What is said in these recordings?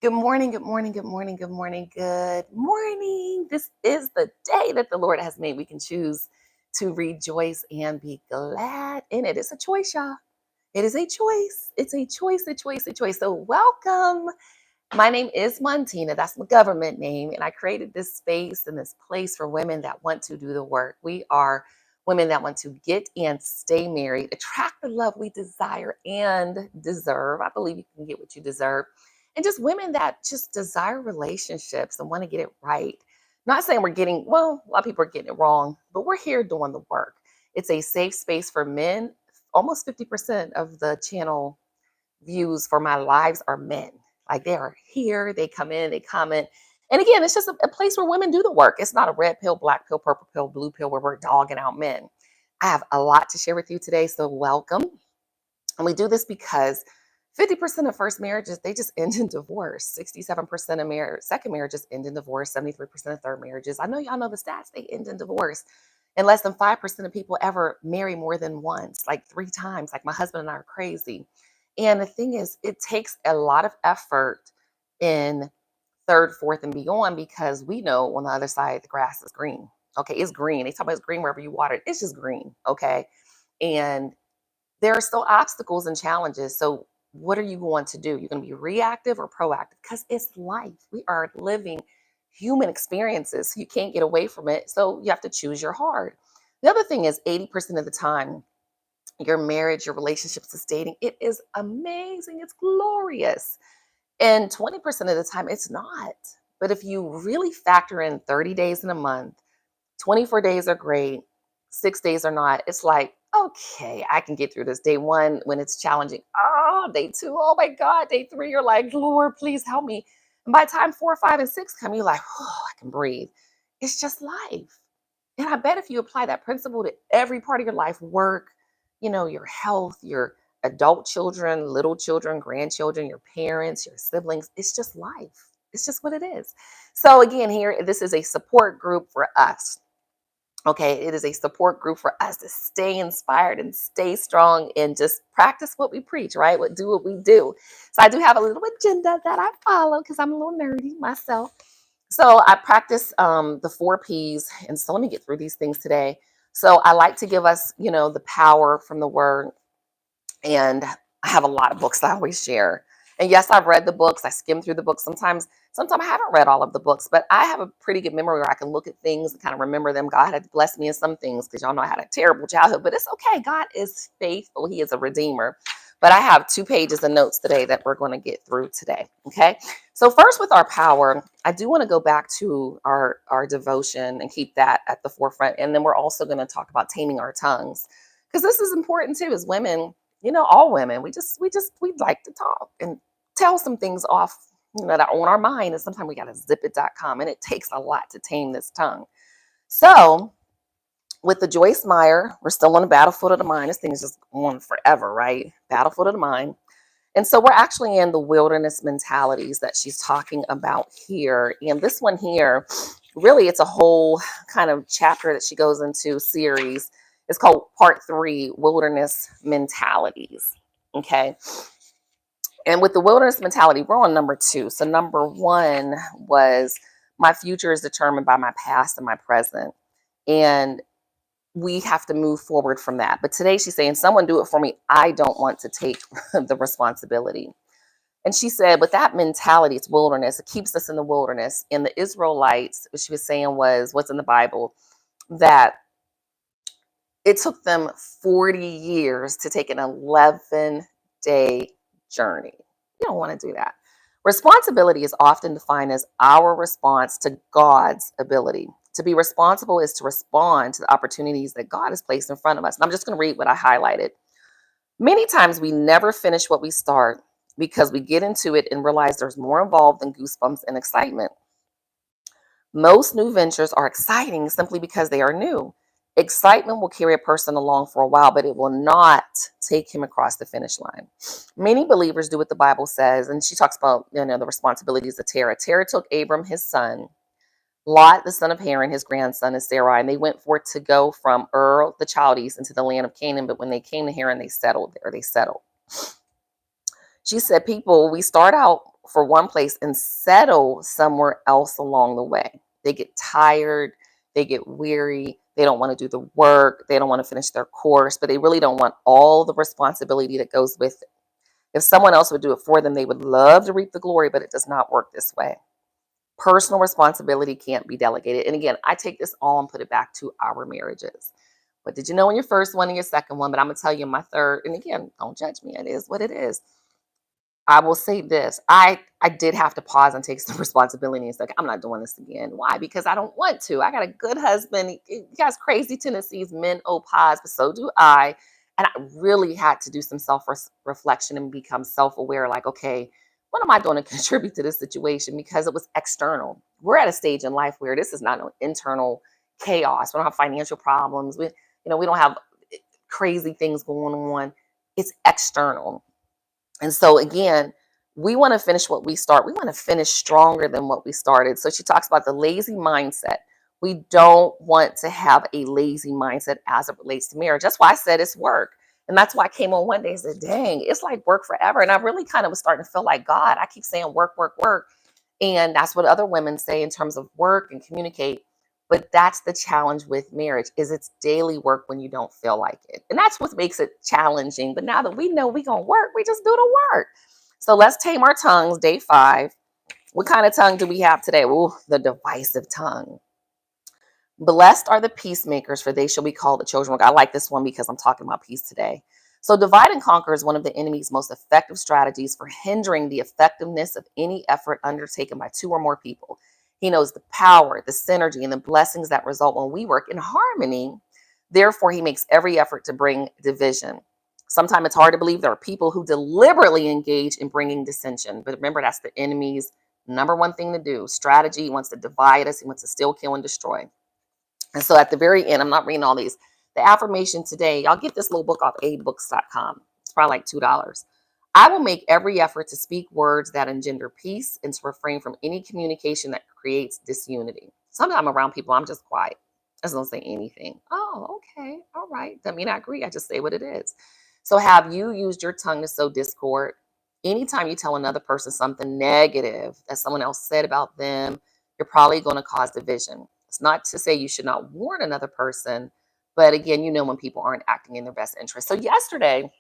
Good morning, good morning, good morning, good morning, good morning. This is the day that the Lord has made. We can choose to rejoice and be glad in it. It's a choice, y'all. It is a choice. It's a choice, a choice, a choice. So, welcome. My name is Montina. That's my government name. And I created this space and this place for women that want to do the work. We are women that want to get and stay married, attract the love we desire and deserve. I believe you can get what you deserve. And just women that just desire relationships and want to get it right. Not saying we're getting, well, a lot of people are getting it wrong, but we're here doing the work. It's a safe space for men. Almost 50% of the channel views for my lives are men. Like they are here, they come in, they comment. And again, it's just a place where women do the work. It's not a red pill, black pill, purple pill, blue pill where we're dogging out men. I have a lot to share with you today, so welcome. And we do this because 50% of first marriages, they just end in divorce. 67% of second marriages end in divorce. 73% of third marriages. I know y'all know the stats, they end in divorce. And less than 5% of people ever marry more than once, like 3 times. Like my husband and I are crazy. And the thing is, it takes a lot of effort in third, fourth, and beyond because we know on the other side, the grass is green. Okay, it's green. They talk about it's green wherever you water it. It's just green. Okay. And there are still obstacles and challenges. So, what are you going to do? You're going to be reactive or proactive because it's life. We are living human experiences. You can't get away from it. So, you have to choose your heart. The other thing is 80% of the time, your marriage, your relationships, is dating, it is amazing. It's glorious. And 20% of the time, it's not. But if you really factor in 30 days in a month, 24 days are great, 6 days are not. It's like, okay, I can get through this. Day 1, when it's challenging. Oh, day 2, oh my God. Day 3, you're like, Lord, please help me. And by the time 4, 5, and 6 come, you're like, oh, I can breathe. It's just life. And I bet if you apply that principle to every part of your life, work, your health, your adult children, little children, grandchildren, your parents, your siblings, it's just life. It's just what it is. So again, here, this is a support group for us. Okay, it is a support group for us to stay inspired and stay strong and just practice what we preach, right? Do what we do. So I do have a little agenda that I follow because I'm a little nerdy myself. So I practice the 4 P's. And so let me get through these things today. So I like to give us, the power from the word. And I have a lot of books that I always share. And yes, I've read the books. I skim through the books. Sometimes I haven't read all of the books, but I have a pretty good memory where I can look at things and kind of remember them. God had blessed me in some things because y'all know I had a terrible childhood, but it's okay. God is faithful. He is a redeemer. But I have 2 pages of notes today that we're going to get through today. Okay. So first with our power, I do want to go back to our devotion and keep that at the forefront. And then we're also going to talk about taming our tongues because this is important too as women. All women, we like to talk and tell some things off, that are on our mind. And sometimes we got to zipit.com, and it takes a lot to tame this tongue. So with the Joyce Meyer, we're still on the battlefield of the mind. This thing is just on forever, right? Battlefield of the mind. And so we're actually in the wilderness mentalities that she's talking about here. And this one here, really, it's a whole kind of chapter that she goes into series. It's called Part 3, Wilderness Mentalities. Okay. And with the wilderness mentality, we're on number 2. So number 1 was my future is determined by my past and my present. And we have to move forward from that. But today she's saying, someone do it for me. I don't want to take the responsibility. And she said, with that mentality, it's wilderness. It keeps us in the wilderness. And the Israelites, what she was saying was what's in the Bible, that it took them 40 years to take an 11-day journey. You don't want to do that. Responsibility is often defined as our response to God's ability. To be responsible is to respond to the opportunities that God has placed in front of us. And I'm just going to read what I highlighted. Many times we never finish what we start because we get into it and realize there's more involved than goosebumps and excitement. Most new ventures are exciting simply because they are new. Excitement will carry a person along for a while, but it will not take him across the finish line. Many believers do what the Bible says, and she talks about the responsibilities of Terah. Terah took Abram, his son, Lot, the son of Haran, his grandson, and Sarai, and they went forth to go from Ur, the Chaldees, into the land of Canaan. But when they came to Haran, they settled there. She said, people, we start out for one place and settle somewhere else along the way. They get tired, they get weary, they don't want to do the work, they don't want to finish their course, but they really don't want all the responsibility that goes with it. If someone else would do it for them, they would love to reap the glory, but it does not work this way. Personal responsibility can't be delegated. And again, I take this all and put it back to our marriages. What did you know in your first one and your second one? But I'm going to tell you in my third. And again, don't judge me. It is what it is. I will say this. I did have to pause and take some responsibility and say, I'm not doing this again. Why? Because I don't want to. I got a good husband. He has crazy tendencies, men pause, but so do I. And I really had to do some self-reflection and become self-aware. Like, okay, what am I doing to contribute to this situation? Because it was external. We're at a stage in life where this is not an internal chaos. We don't have financial problems. We don't have crazy things going on. It's external. And so again, we want to finish what we start. We want to finish stronger than what we started. So she talks about the lazy mindset. We don't want to have a lazy mindset as it relates to marriage. That's why I said it's work. And that's why I came on one day and said, dang, it's like work forever. And I really kind of was starting to feel like, God, I keep saying work, work, work. And that's what other women say in terms of work and communicate. But that's the challenge with marriage, is it's daily work when you don't feel like it. And that's what makes it challenging. But now that we know we're going to work, we just do the work. So let's tame our tongues, day 5. What kind of tongue do we have today? Ooh, the divisive tongue. Blessed are the peacemakers, for they shall be called the children of God. I like this one because I'm talking about peace today. So divide and conquer is one of the enemy's most effective strategies for hindering the effectiveness of any effort undertaken by 2 or more people. He knows the power, the synergy, and the blessings that result when we work in harmony. Therefore, he makes every effort to bring division. Sometimes it's hard to believe there are people who deliberately engage in bringing dissension. But remember, that's the enemy's number one thing to do. Strategy. He wants to divide us. He wants to steal, kill, and destroy. And so at the very end, I'm not reading all these. The affirmation today, y'all get this little book off aidbooks.com. It's probably like $2. I will make every effort to speak words that engender peace and to refrain from any communication that creates disunity. Sometimes I'm around people, I'm just quiet. I just don't say anything. Oh, okay. All right. Doesn't mean I agree. I just say what it is. So have you used your tongue to sow discord? Anytime you tell another person something negative that someone else said about them, you're probably going to cause division. It's not to say you should not warn another person, but again, when people aren't acting in their best interest. So yesterday,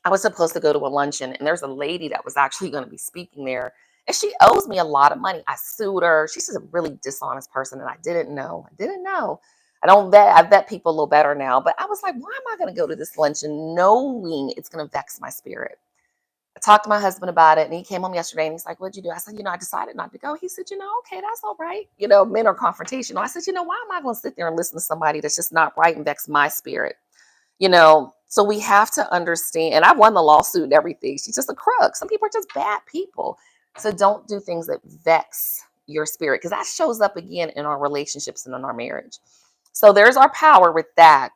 I was supposed to go to a luncheon, and there's a lady that was actually going to be speaking there, and she owes me a lot of money. I sued her. She's just a really dishonest person, and I didn't know. I vet people a little better now, but I was like, why am I going to go to this luncheon knowing it's going to vex my spirit? I talked to my husband about it, and he came home yesterday, and he's like, what'd you do? I said, I decided not to go. He said, okay, that's all right. Men are confrontational. I said, why am I going to sit there and listen to somebody that's just not right and vex my spirit? So we have to understand, and I won the lawsuit and everything. She's just a crook. Some people are just bad people. So don't do things that vex your spirit, because that shows up again in our relationships and in our marriage. So there's our power with that.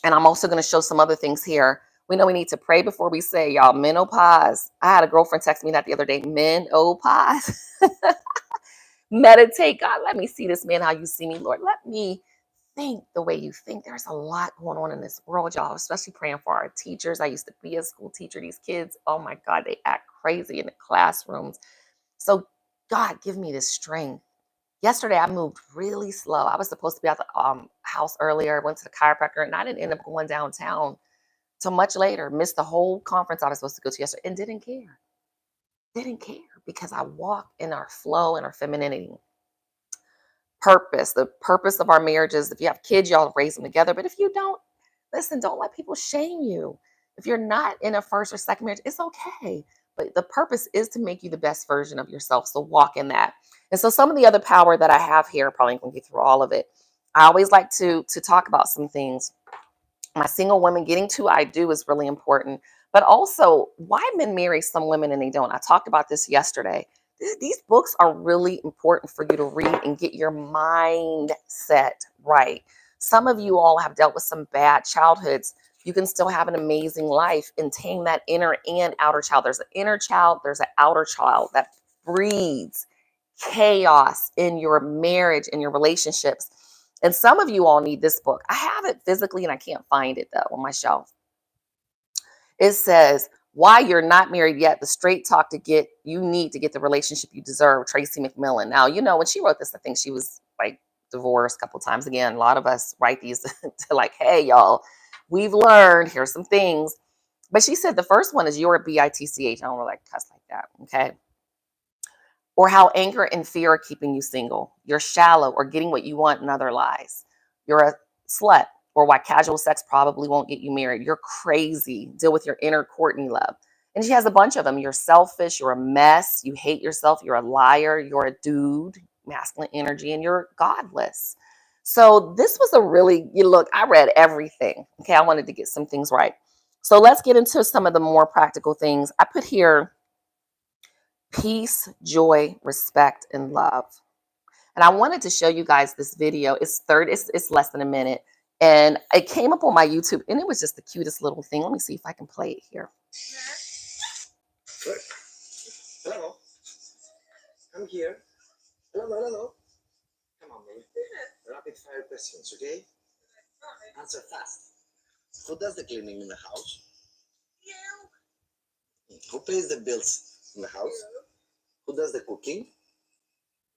And I'm also going to show some other things here. We know we need to pray before we say, y'all, menopause. I had a girlfriend text me that the other day, menopause. Meditate. God, let me see this man how you see me, Lord. Let me think the way you think. There's a lot going on in this world, y'all, especially praying for our teachers. I used to be a school teacher. These kids, oh my God, they act crazy in the classrooms. So God, give me this strength. Yesterday, I moved really slow. I was supposed to be at the house earlier, went to the chiropractor, and I didn't end up going downtown till much later. Missed the whole conference I was supposed to go to yesterday and didn't care. Didn't care because I walk in our flow and our femininity. Purpose, the purpose of our marriages. If you have kids, y'all raise them together. But if you don't, listen, don't let people shame you. If you're not in a first or second marriage, it's okay. But the purpose is to make you the best version of yourself. So walk in that. And so some of the other power that I have here, probably going to get through all of it. I always like to talk about some things. My single women getting to I do is really important. But also why men marry some women and they don't. I talked about this yesterday. These books are really important for you to read and get your mindset right. Some of you all have dealt with some bad childhoods. You can still have an amazing life and tame that inner and outer child. There's an inner child, there's an outer child that breeds chaos in your marriage, in your relationships. And some of you all need this book. I have it physically and I can't find it though on my shelf. It says, Why you're not married yet, the straight talk to get you need to get the relationship you deserve, Tracy McMillan. Now, when she wrote this, I think she was like divorced a couple times. Again, a lot of us write these to like, hey, y'all, we've learned, here's some things. But she said the first one is you're a bitch. I don't really like cuss like that. Okay. Or how anger and fear are keeping you single. You're shallow or getting what you want in other lies. You're a slut, or why casual sex probably won't get you married. You're crazy. Deal with your inner Courtney love. And she has a bunch of them. You're selfish. You're a mess. You hate yourself. You're a liar. You're a dude, masculine energy, and you're godless. So this was a really, look, I read everything. Okay, I wanted to get some things right. So let's get into some of the more practical things. I put here peace, joy, respect, and love. And I wanted to show you guys this video. It's less than a minute. And it came up on my YouTube, and it was just the cutest little thing. Let me see if I can play it here. Look. Hello. I'm here. Hello. Come on, baby. Rapid fire questions, okay? Answer fast. Who does the cleaning in the house? You. Who pays the bills in the house? You. Who does the cooking?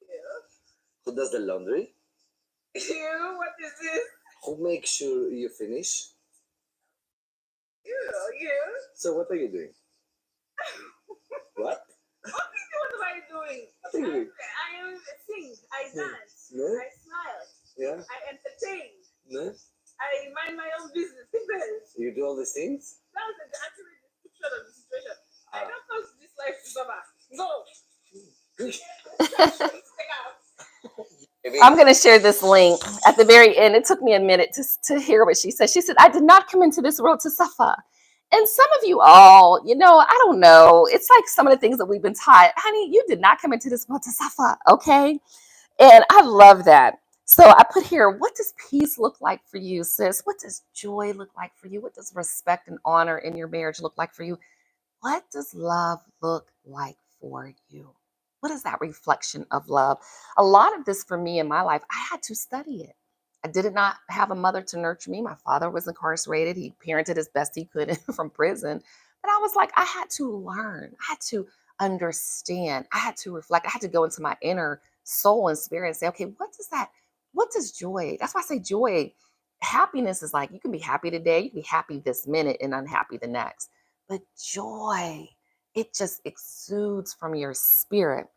You. Who does the laundry? You. What is this? Who makes sure you finish? You. So what are you doing? What? What am I doing? I sing, I dance, no? I smile, yeah. I entertain, no? I mind my own business. You do all these things? That was actually the description of the situation. I don't cause this life to suffer. No. I'm going to share this link at the very end. It took me a minute to hear what she said. She said, I did not come into this world to suffer. And some of you all, I don't know. It's like some of the things that we've been taught. Honey, you did not come into this world to suffer, okay? And I love that. So I put here, what does peace look like for you, sis? What does joy look like for you? What does respect and honor in your marriage look like for you? What does love look like for you? What is that reflection of love? A lot of this for me in my life, I had to study it. I did not have a mother to nurture me. My father was incarcerated. He parented as best he could from prison. But I was like, I had to learn. I had to understand. I had to reflect. I had to go into my inner soul and spirit and say, okay, what does joy? That's why I say joy. Happiness is like, you can be happy today. You can be happy this minute and unhappy the next. But joy, it just exudes from your spirit.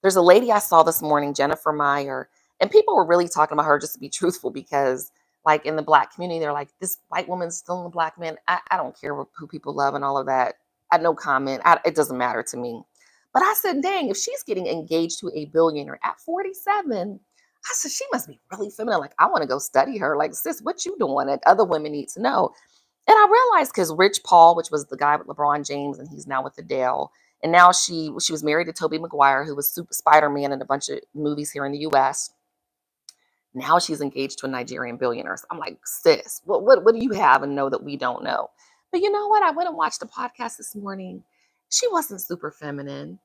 There's a lady I saw this morning, Jennifer Meyer, and people were really talking about her, just to be truthful, because like in the Black community, they're like, this white woman's still in a Black man. I don't care who people love and all of that. I no comment. It doesn't matter to me. But I said, dang, if she's getting engaged to a billionaire at 47, I said, she must be really feminine. Like, I want to go study her. Like, sis, what you doing? And other women need to know. And I realized because Rich Paul, which was the guy with LeBron James, and he's now with Adele, and now she was married to Tobey Maguire, who was Super Spider-Man in a bunch of movies here in the U.S. Now she's engaged to a Nigerian billionaire. So I'm like, sis, what do you have and know that we don't know? But you know what? I went and watched a podcast this morning. She wasn't super feminine.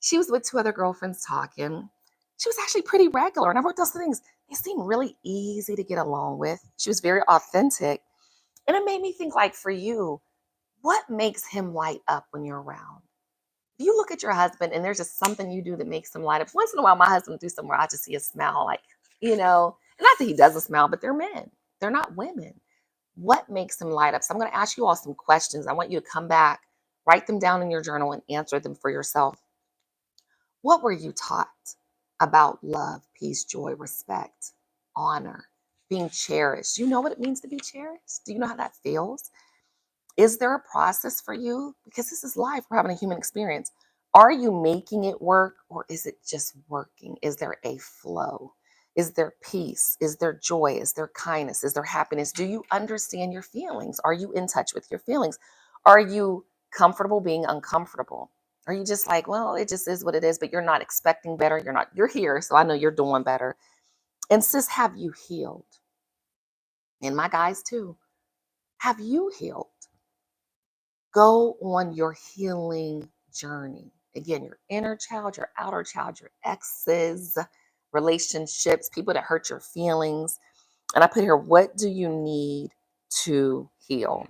She was with two other girlfriends talking. She was actually pretty regular. And I wrote those things. They seemed really easy to get along with. She was very authentic. And it made me think, like, for you, what makes him light up when you're around? If you look at your husband and there's just something you do that makes him light up. Once in a while, my husband will do somewhere, I just see a smile, like, and not that he doesn't smile, but they're men. They're not women. What makes him light up? So I'm going to ask you all some questions. I want you to come back, write them down in your journal, and answer them for yourself. What were you taught about love, peace, joy, respect, honor, being cherished? Do you know what it means to be cherished? Do you know how that feels? Is there a process for you? Because this is life. We're having a human experience. Are you making it work, or is it just working? Is there a flow? Is there peace? Is there joy? Is there kindness? Is there happiness? Do you understand your feelings? Are you in touch with your feelings? Are you comfortable being uncomfortable? Are you just like, well, it just is what it is, but you're not expecting better? You're here, so I know you're doing better. And sis, have you healed? And my guys too. Have you healed? Go on your healing journey. Again, your inner child, your outer child, your exes, relationships, people that hurt your feelings. And I put here, what do you need to heal?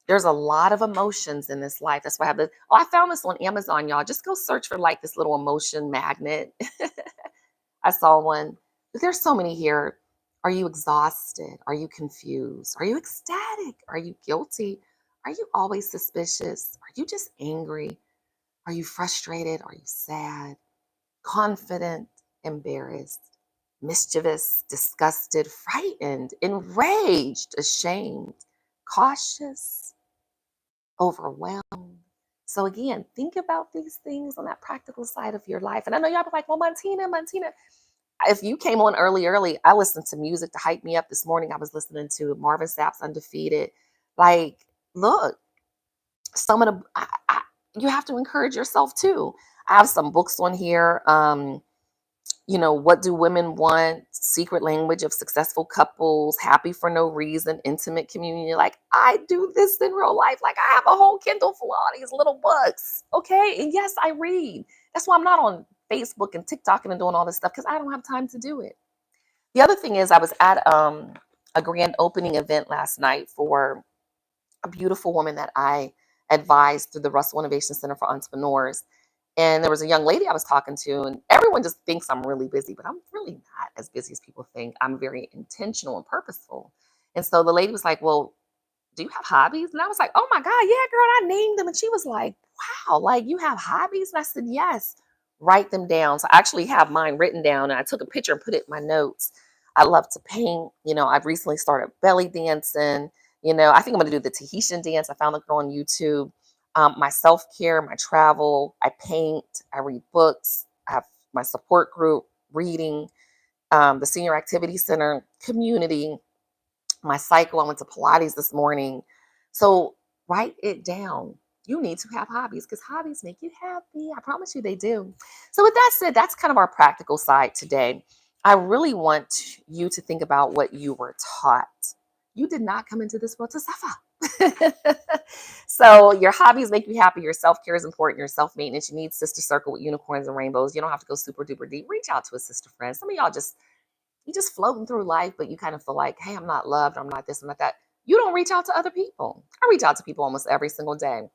There's a lot of emotions in this life. That's why I have this. Oh, I found this on Amazon, y'all. Just go search for like this little emotion magnet. I saw one. But there's so many here. Are you exhausted? Are you confused? Are you ecstatic? Are you guilty? Are you always suspicious? Are you just angry? Are you frustrated? Are you sad? Confident? Embarrassed? Mischievous? Disgusted? Frightened? Enraged? Ashamed? Cautious? Overwhelmed? So again, think about these things on that practical side of your life. And I know y'all be like, well, Montina, if you came on early, I listened to music to hype me up this morning. I was listening to Marvin Sapp's Undefeated. Like, look, some of the, you have to encourage yourself too. I have some books on here. What do women want? Secret language of successful couples, happy for no reason, intimate community. Like, I do this in real life. Like, I have a whole Kindle full of all these little books. Okay. And yes, I read. That's why I'm not on Facebook and TikTok and doing all this stuff, because I don't have time to do it. The other thing is, I was at a grand opening event last night for a beautiful woman that I advised through the Russell Innovation Center for Entrepreneurs. And there was a young lady I was talking to, and everyone just thinks I'm really busy, but I'm really not as busy as people think. I'm very intentional and purposeful. And so the lady was like, well, do you have hobbies? And I was like, oh my God, yeah, girl, I named them. And she was like, wow, like you have hobbies? And I said, yes, write them down. So I actually have mine written down, and I took a picture and put it in my notes. I love to paint. I've recently started belly dancing. I think I'm going to do the Tahitian dance. I found the girl on YouTube. My self-care, my travel, I paint, I read books, I have my support group, reading, the senior activity center, community, my cycle. I went to Pilates this morning. So write it down. You need to have hobbies, because hobbies make you happy. I promise you they do. So with that said, that's kind of our practical side today. I really want you to think about what you were taught. You did not come into this world to suffer. So your hobbies make you happy. Your self-care is important. Your self-maintenance. You need sister circle with unicorns and rainbows. You don't have to go super duper deep. Reach out to a sister friend. Some of y'all you just floating through life, but you kind of feel like, hey, I'm not loved. I'm not this, I'm not that. You don't reach out to other people. I reach out to people almost every single day.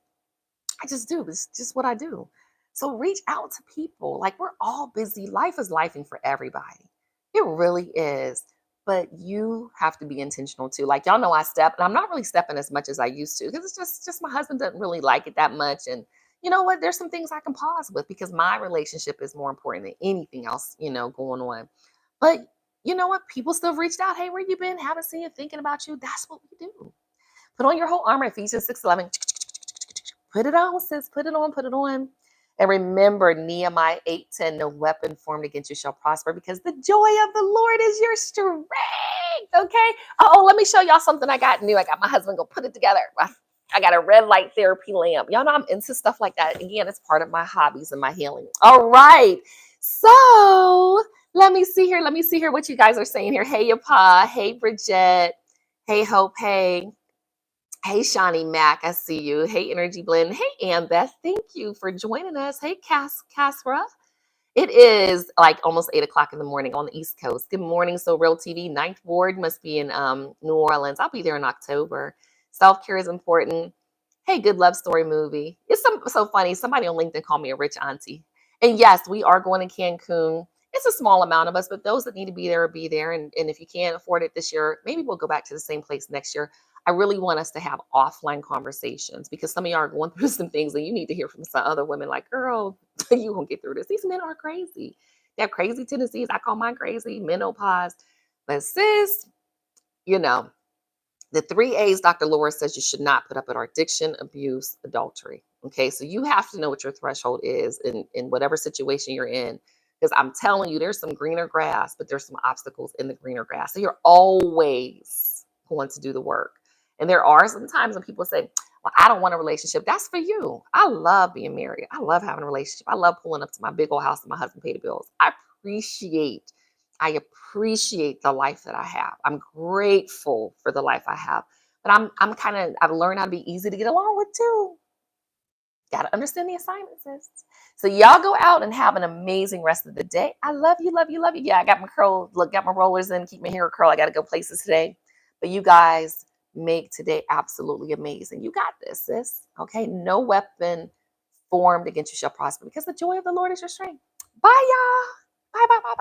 I just do. It's just what I do. So reach out to people. Like, we're all busy. Life is lifing for everybody. It really is. But you have to be intentional too. Like, y'all know I step, and I'm not really stepping as much as I used to, because it's just my husband doesn't really like it that much. And you know what? There's some things I can pause with, because my relationship is more important than anything else, going on. But you know what? People still reached out. Hey, where you been? Haven't seen you, thinking about you. That's what we do. Put on your whole armor, Ephesians 6:11. Put it on, sis. Put it on, put it on. And remember Nehemiah 8:10, no weapon formed against you shall prosper, because the joy of the Lord is your strength. Okay. Oh, let me show y'all something I got new. I got my husband go put it together. I got a red light therapy lamp. Y'all know I'm into stuff like that. Again, it's part of my hobbies and my healing. All right. So let me see here. Let me see here what you guys are saying here. Hey, Yapa. Hey, Bridget. Hey, Hope. Hey. Hey, Shawnee Mac. I see you. Hey, Energy Blend. Hey, Ambeth. Thank you for joining us. Hey, Casra. It is like almost 8 o'clock in the morning on the East Coast. Good morning. So Real TV, Ninth Ward must be in New Orleans. I'll be there in October. Self-care is important. Hey, good love story movie. It's so funny. Somebody on LinkedIn called me a rich auntie. And yes, we are going to Cancun. It's a small amount of us, but those that need to be there will be there. And if you can't afford it this year, maybe we'll go back to the same place next year. I really want us to have offline conversations, because some of y'all are going through some things and you need to hear from some other women like, girl, you won't get through this. These men are crazy. They have crazy tendencies. I call mine crazy, menopause. But sis, the 3 A's Dr. Laura says you should not put up with: addiction, abuse, adultery. Okay, so you have to know what your threshold is in whatever situation you're in. Because I'm telling you, there's some greener grass, but there's some obstacles in the greener grass. So you're always going to do the work. And there are some times when people say, well, I don't want a relationship. That's for you. I love being married. I love having a relationship. I love pulling up to my big old house and my husband pay the bills. I appreciate the life that I have. I'm grateful for the life I have. But I've learned how to be easy to get along with too. Got to understand the assignments. So y'all go out and have an amazing rest of the day. I love you, love you, love you. Yeah, I got my rollers in, keep my hair curl. I got to go places today. But you guys, make today absolutely amazing. You got this, sis. Okay, no weapon formed against you shall prosper because the joy of the Lord is your strength. Bye, y'all. Bye, bye, bye.